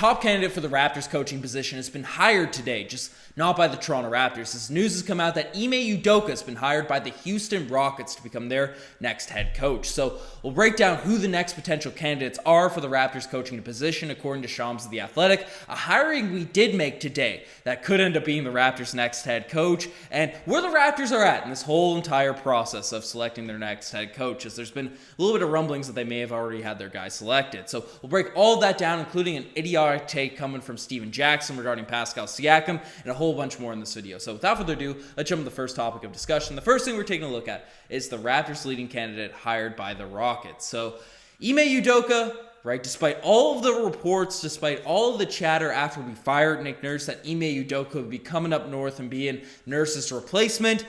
top candidate for the Raptors coaching position has been hired today, just not by the Toronto Raptors. This news has come out that Ime Udoka has been hired by the Houston Rockets to become their next head coach. So we'll break down who the next potential candidates are for the Raptors coaching position, according to Shams of The Athletic. A hiring we did make today that could end up being the Raptors' next head coach, and where the Raptors are at in this whole entire process of selecting their next head coach, as there's been a little bit of rumblings that they may have already had their guy selected. So we'll break all of that down, including an idiotic take coming from Steven Jackson regarding Pascal Siakam, and a whole bunch more in this video. So without further ado, let's jump to the first topic of discussion. The first thing we're taking a look at is the Raptors' leading candidate hired by the Rockets. So Ime Udoka, right, despite all of the reports, despite all of the chatter after we fired Nick Nurse that Ime Udoka would be coming up north and being Nurse's replacement,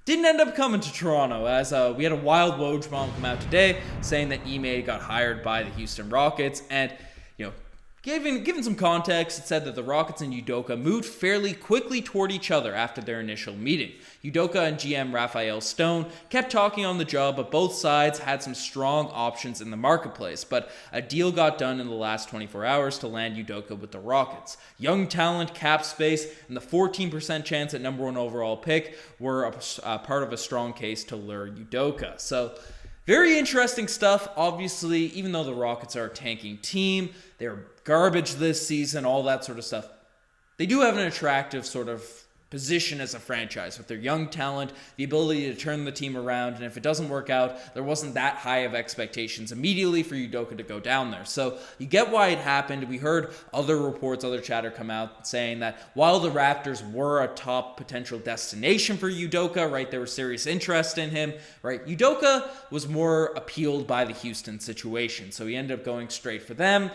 didn't end up coming to Toronto, as we had a wild Woj bomb come out today saying that Ime got hired by the Houston Rockets. And, given some context, it said that the Rockets and Udoka moved fairly quickly toward each other after their initial meeting. Udoka and GM Raphael Stone kept talking on the job, but both sides had some strong options in the marketplace. But a deal got done in the last 24 hours to land Udoka with the Rockets. Young talent, cap space, and the 14% chance at number 1 overall pick were a part of a strong case to lure Udoka. So very interesting stuff. Obviously, even though the Rockets are a tanking team, they're garbage this season, all that sort of stuff, they do have an attractive sort of position as a franchise with their young talent, the ability to turn the team around, and if it doesn't work out, there wasn't that high of expectations immediately for Udoka to go down there. So you get why it happened. We heard other reports, other chatter come out saying that while the Raptors were a top potential destination for Udoka, right, there was serious interest in him, right, Udoka was more appealed by the Houston situation, so he ended up going straight for them,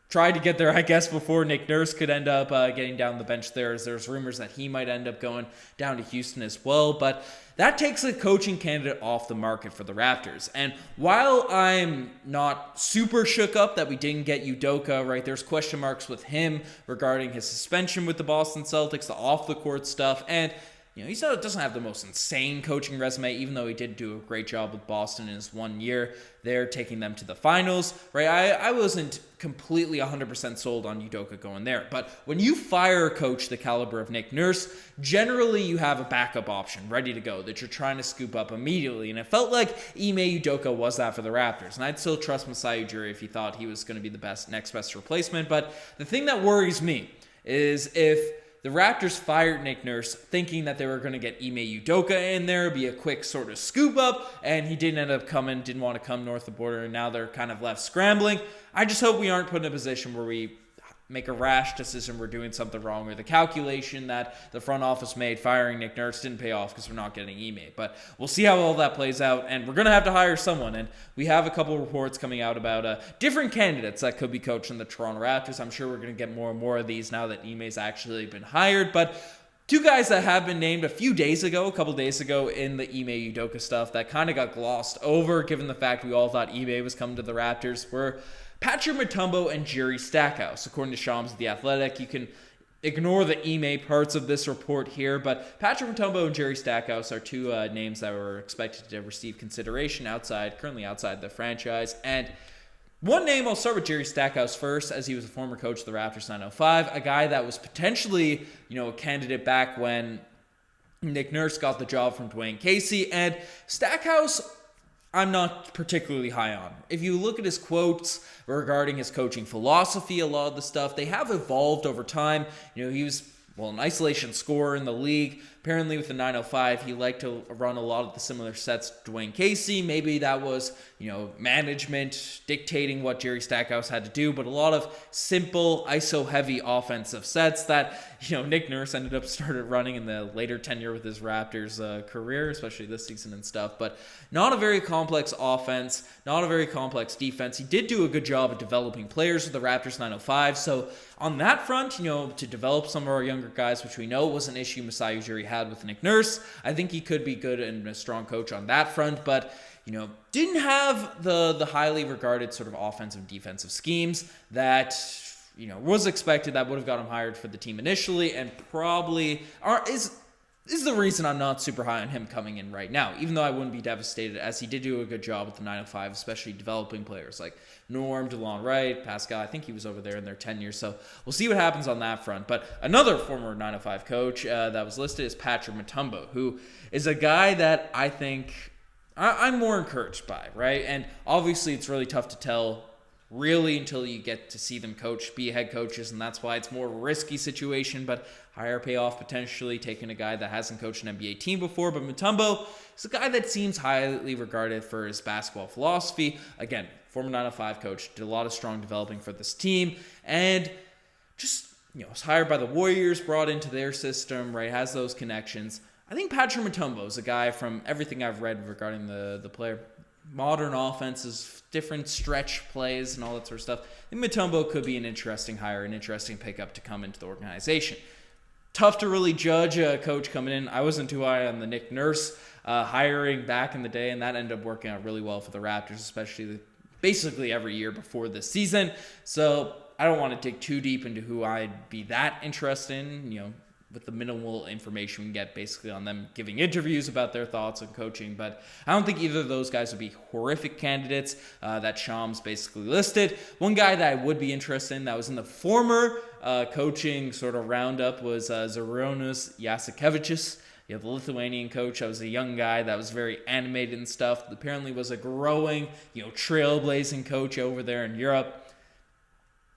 tried to get there, I guess, before Nick Nurse could end up getting down the bench there, as there's rumors that he might end up going down to Houston as well. But that takes a coaching candidate off the market for the Raptors. And while I'm not super shook up that we didn't get Udoka, right, there's question marks with him regarding his suspension with the Boston Celtics, the off-the-court stuff, and he doesn't have the most insane coaching resume, even though he did do a great job with Boston in his 1 year there, taking them to the finals, right? I wasn't completely 100% sold on Udoka going there. But when you fire a coach the caliber of Nick Nurse, generally you have a backup option ready to go that you're trying to scoop up immediately. And it felt like Ime Udoka was that for the Raptors. And I'd still trust Masai if he thought he was going to be the next best replacement. But the thing that worries me is if the Raptors fired Nick Nurse thinking that they were going to get Ime Udoka in there, be a quick sort of scoop up, and he didn't end up coming, didn't want to come north of the border, and now they're kind of left scrambling. I just hope we aren't put in a position where we make a rash decision, we're doing something wrong, or the calculation that the front office made firing Nick Nurse didn't pay off because we're not getting Ime. But we'll see how all that plays out, and we're going to have to hire someone, and we have a couple reports coming out about different candidates that could be coaching the Toronto Raptors. I'm sure we're going to get more and more of these now that Ime's actually been hired, but two guys that have been named a couple days ago in the Ime Udoka stuff that kind of got glossed over given the fact we all thought Ime was coming to the Raptors were Patrick Mutombo and Jerry Stackhouse. According to Shams of The Athletic, you can ignore the Ime parts of this report here, but Patrick Mutombo and Jerry Stackhouse are two names that were expected to receive consideration currently outside the franchise. And one name, I'll start with Jerry Stackhouse first, as he was a former coach of the Raptors 905, a guy that was potentially, a candidate back when Nick Nurse got the job from Dwayne Casey. And Stackhouse, I'm not particularly high on. If you look at his quotes regarding his coaching philosophy, a lot of the stuff, they have evolved over time. He was, an isolation scorer in the league. Apparently with the 905, he liked to run a lot of the similar sets to Dwayne Casey. Maybe that was, management dictating what Jerry Stackhouse had to do, but a lot of simple ISO-heavy offensive sets that, Nick Nurse ended up started running in the later tenure with his Raptors career, especially this season and stuff. But not a very complex offense, not a very complex defense. He did do a good job of developing players with the Raptors 905. So on that front, to develop some of our younger guys, which we know was an issue Masai Ujiri had with Nick Nurse, I think he could be good and a strong coach on that front. But didn't have the highly regarded sort of offensive and defensive schemes that was expected that would have got him hired for the team initially, and probably is this is the reason I'm not super high on him coming in right now, even though I wouldn't be devastated, as he did do a good job with the 905, especially developing players like Norm, DeLon Wright, Pascal. I think he was over there in their tenure, so we'll see what happens on that front. But another former 905 coach that was listed is Patrick Mutombo, who is a guy that I think I'm more encouraged by, right? And obviously it's really tough to tell really until you get to see them coach, be head coaches, and that's why it's more risky situation, but higher payoff potentially, taking a guy that hasn't coached an NBA team before. But Mutombo is a guy that seems highly regarded for his basketball philosophy. Again, former 905 coach, did a lot of strong developing for this team, and just, was hired by the Warriors, brought into their system, right, has those connections. I think Patrick Mutombo is a guy, from everything I've read regarding the player, modern offenses, different stretch plays, and all that sort of stuff. I think Mutombo could be an interesting hire, an interesting pickup to come into the organization. Tough to really judge a coach coming in. I wasn't too high on the Nick Nurse hiring back in the day, and that ended up working out really well for the Raptors, especially basically every year before this season. So I don't want to dig too deep into who I'd be that interested in, with the minimal information we get basically on them giving interviews about their thoughts on coaching. But I don't think either of those guys would be horrific candidates that Shams basically listed. One guy that I would be interested in that was in the former coaching sort of roundup was Zarijonas Jasikevičius. The Lithuanian coach. That was a young guy that was very animated and stuff. Apparently was a growing, trailblazing coach over there in Europe.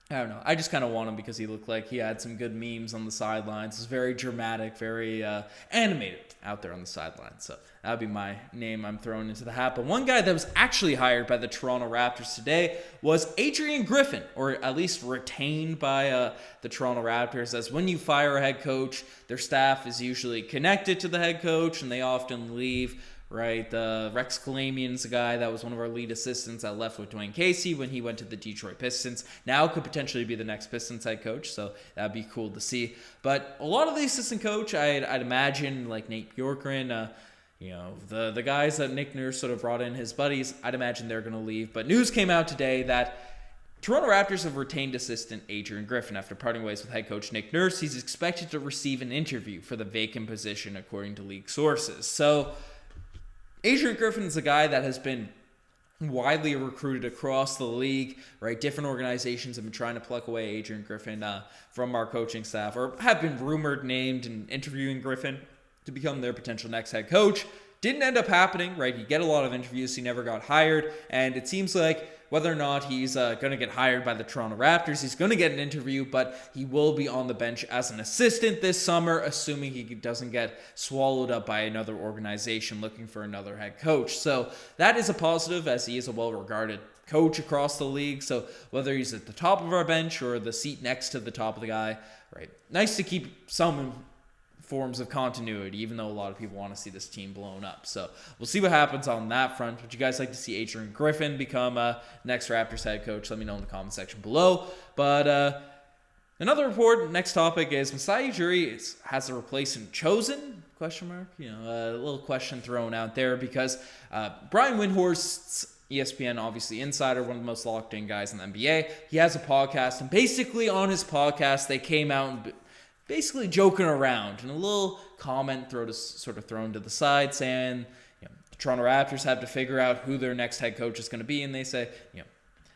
I don't know. I just kind of want him because he looked like he had some good memes on the sidelines. It's very dramatic, very animated out there on the sidelines. So that would be my name I'm throwing into the hat. But one guy that was actually hired by the Toronto Raptors today was Adrian Griffin, or at least retained by the Toronto Raptors. As when you fire a head coach, their staff is usually connected to the head coach, and they often leave. Right, Rex Kalamian's a guy that was one of our lead assistants that left with Dwayne Casey when he went to the Detroit Pistons. Now could potentially be the next Pistons head coach, so that'd be cool to see. But a lot of the assistant coach, I'd imagine, like Nate Bjorkgren, the guys that Nick Nurse sort of brought in, his buddies, I'd imagine they're going to leave. But news came out today that Toronto Raptors have retained assistant Adrian Griffin after parting ways with head coach Nick Nurse. He's expected to receive an interview for the vacant position, according to league sources. So Adrian Griffin is a guy that has been widely recruited across the league, right? Different organizations have been trying to pluck away Adrian Griffin from our coaching staff, or have been rumored, named, and interviewing Griffin to become their potential next head coach. Didn't end up happening, right? He get a lot of interviews, he never got hired, and it seems like whether or not he's going to get hired by the Toronto Raptors, he's going to get an interview, but he will be on the bench as an assistant this summer, assuming he doesn't get swallowed up by another organization looking for another head coach. So that is a positive, as he is a well-regarded coach across the league. So whether he's at the top of our bench or the seat next to the top of the guy, right? Nice to keep some forms of continuity, even though a lot of people want to see this team blown up. So we'll see what happens on that front. Would you guys like to see Adrian Griffin become next Raptors head coach? Let me know in the comment section below. But another report, next topic is Masai Ujiri has a replacement chosen? Question mark. A little question thrown out there because Brian Windhorst's ESPN, obviously insider, one of the most locked in guys in the NBA. He has a podcast, and basically on his podcast, they came out and basically joking around, and a little comment thrown to the side saying, the Toronto Raptors have to figure out who their next head coach is going to be, and they say,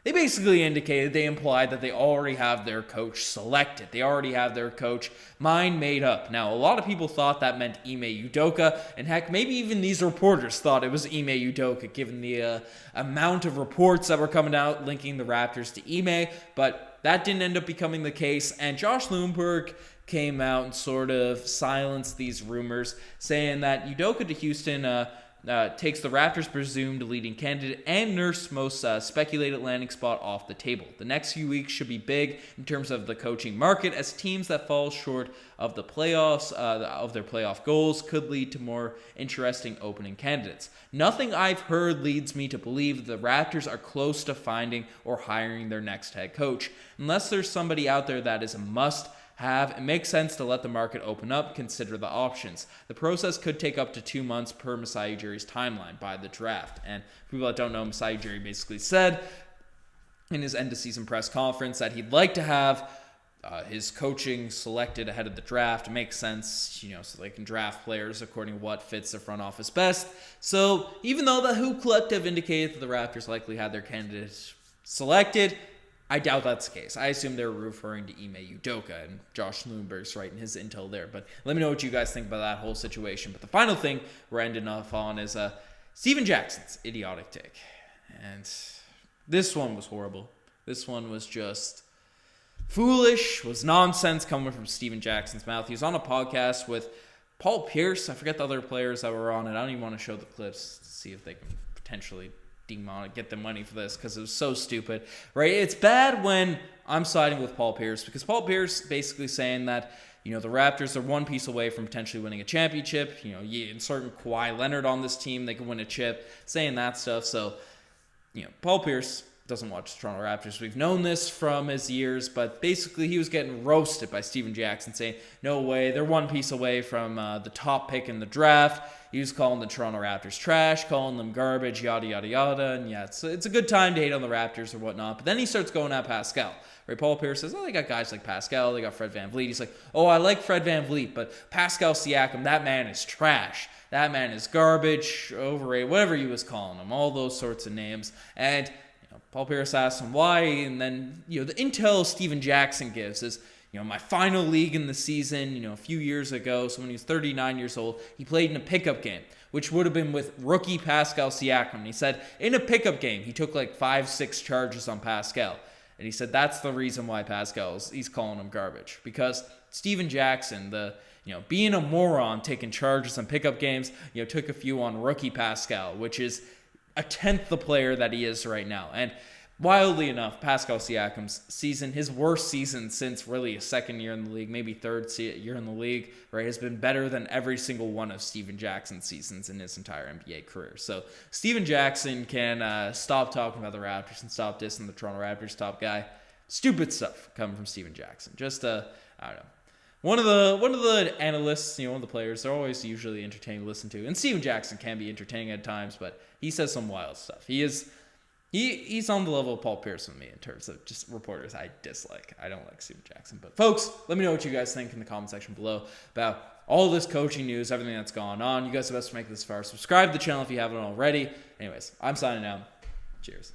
they basically indicated, they implied that they already have their coach selected. They already have their coach mind made up. Now, a lot of people thought that meant Ime Udoka, and heck, maybe even these reporters thought it was Ime Udoka, given the amount of reports that were coming out linking the Raptors to Ime, but that didn't end up becoming the case, and Josh Loomberg came out and sort of silenced these rumors, saying that Udoka to Houston takes the Raptors' presumed leading candidate and Nurse's most speculated landing spot off the table. The next few weeks should be big in terms of the coaching market, as teams that fall short of the playoffs, of their playoff goals, could lead to more interesting opening candidates. Nothing I've heard leads me to believe the Raptors are close to finding or hiring their next head coach, unless there's somebody out there that is a must it makes sense to let the market open up, consider the options. The process could take up to 2 months per Masai Ujiri's timeline by the draft. And for people that don't know, Masai Ujiri basically said in his end-of-season press conference that he'd like to have his coaching selected ahead of the draft. It makes sense, so they can draft players according to what fits the front office best. So even though the Hoop Collective indicated that the Raptors likely had their candidates selected, I doubt that's the case. I assume they're referring to Ime Udoka, and Josh Loonberg's right in his intel there. But let me know what you guys think about that whole situation. But the final thing we're ending off on is Steven Jackson's idiotic take. And this one was horrible. This one was just foolish, was nonsense coming from Steven Jackson's mouth. He was on a podcast with Paul Pierce. I forget the other players that were on it. I don't even want to show the clips to see if they can potentially get them money for this, because it was so stupid, right? It's bad when I'm siding with Paul Pierce, because Paul Pierce basically saying that, the Raptors are one piece away from potentially winning a championship. You insert Kawhi Leonard on this team, they can win a chip, saying that stuff. So, Paul Pierce doesn't watch the Toronto Raptors. We've known this from his years, but basically he was getting roasted by Steven Jackson, saying, no way, they're one piece away from the top pick in the draft. He was calling the Toronto Raptors trash, calling them garbage, yada, yada, yada. And yeah, it's a good time to hate on the Raptors or whatnot. But then he starts going at Pascal. Right? Paul Pierce says, they got guys like Pascal. They got Fred VanVleet. He's like, I like Fred VanVleet, but Pascal Siakam, that man is trash. That man is garbage, overrated, whatever he was calling him. All those sorts of names. And Paul Pierce asks him why, and then, the intel Steven Jackson gives is, my final league in the season, a few years ago, so when he was 39 years old, he played in a pickup game, which would have been with rookie Pascal Siakam. And he said in a pickup game, he took like 5-6 charges on Pascal. And he said that's the reason why he's calling him garbage. Because Steven Jackson, being a moron, taking charges on pickup games, took a few on rookie Pascal, which is a tenth the player that he is right now. And wildly enough, Pascal Siakam's season, his worst season since really a second year in the league, maybe third year in the league, right, has been better than every single one of Steven Jackson's seasons in his entire NBA career. So Steven Jackson can stop talking about the Raptors and stop dissing the Toronto Raptors top guy. Stupid stuff coming from Steven Jackson. Just, I don't know. One of the analysts, one of the players, they're always usually entertaining to listen to. And Steven Jackson can be entertaining at times, but he says some wild stuff. He's on the level of Paul Pierce with me in terms of just reporters I dislike. I don't like Steven Jackson. But folks, let me know what you guys think in the comment section below about all this coaching news, everything that's gone on. You guys are best to make this far. Subscribe to the channel if you haven't already. Anyways, I'm signing out. Cheers.